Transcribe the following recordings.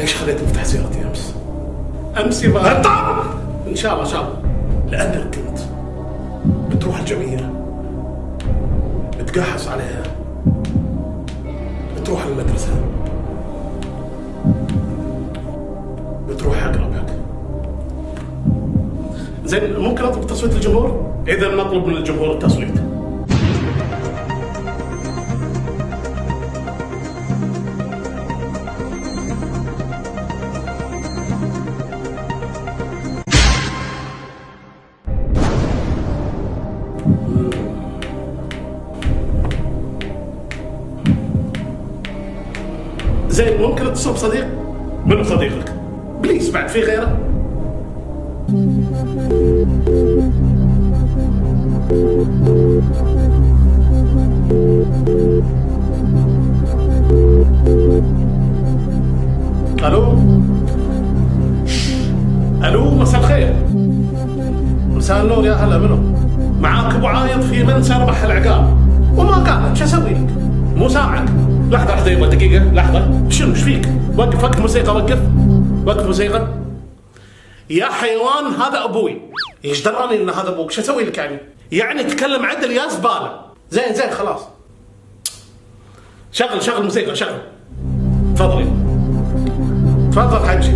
ليش خليت مفتاح سيارتي امس؟ امس يبقى ان شاء الله ان شاء الله، لانك كنت بتروح الجمعيه، بتقحص عليها، بتروح المدرسه، بتروح اقربك. زين ممكن اطلب تصويت الجمهور؟ اذا نطلب من الجمهور التصويت. زين ممكن اتصل بصديق؟ منو صديقك؟ بليز بعد في غيره؟ الو الو، مساء الخير. مساء النور، يا هلا منو؟ معاك ابو عايض في منسى ربح العقاب وما قالت، شو اسوي لك؟ مو سامعك. لحظة يبا دقيقة، لحظة. شنو ايش فيك؟ وقف موسيقى، وقف موسيقى. يا حيوان هذا ابوي، ايش دراني ان هذا ابوك؟ شو اسوي لك يعني؟ يعني تكلم عدل يا زبالة. زين خلاص. شغل موسيقى، شغل. تفضل حجي.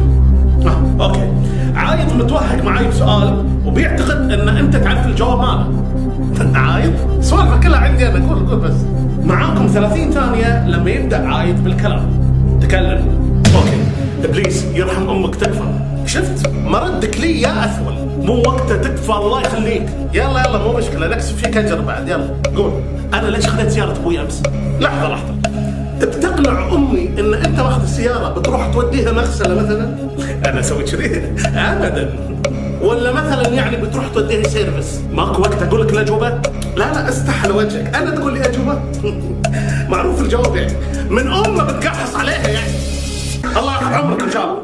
اوكي. عايض متوهق معي بسؤال وبيعتقد ان انت تعرف الجواب ماله. عايض؟ سوالفك كلها عندي انا، قول بس. معاكم 30 ثانية لما يبدأ عايض بالكلام. تكلم. اوكي. ابليس يرحم امك تكفى. شفت؟ مردك لي يا اثول. مو وقته تكفى، الله يخليك. يلا مو مشكلة، نكسب فيك اجر بعد. يلا قول. انا ليش خذيت سيارة ابوي امس؟ لحظة. بتقنع امي ان انت واخذ السيارة بتروح توديها مغسلة مثلا؟ انا سويت كذي؟ ابدا. ولا مثلا يعني بتروح توديها سيرفس؟ ماكو وقت اقول لك الاجوبة؟ لا استحل وجهك، انا تقول لي اجوبة؟ معروف الجواب يعني. من امه بتقحص عليها يعني. الله ياخذ عمرك ان شاء الله.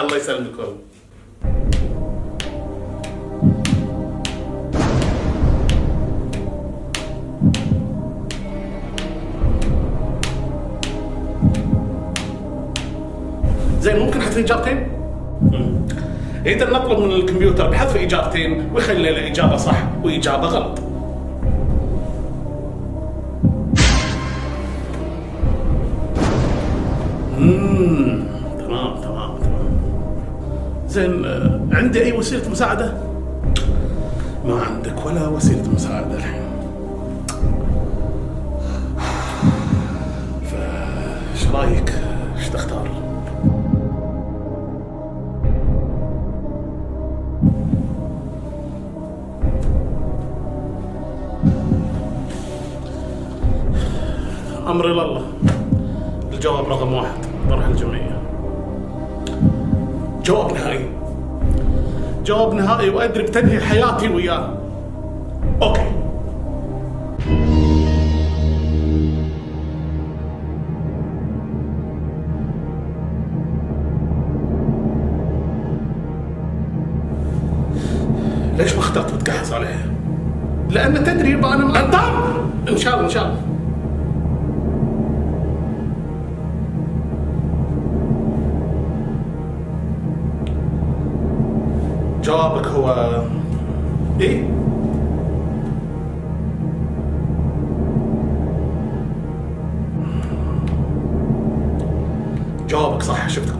الله يسلمك والله. زين ممكن حذف اجابتين؟ اذا نطلب من الكمبيوتر بحذف اجابتين ويخلي له اجابه صح واجابه غلط. تمام. زين عندي اي وسيله مساعده؟ ما عندك ولا وسيله مساعده الحين. فايش رايك؟ ايش تختار؟ أمري لله. الجواب رقم 1 بروح الجمعية. جواب نهائي وأدري بتنهي حياتي وياه. أوكي. ليش ما اخترت وتقحص عليها؟ لأن تدري يبقى أنا إن شاء الله. جوابك هو ايه؟ جوابك صح، شفت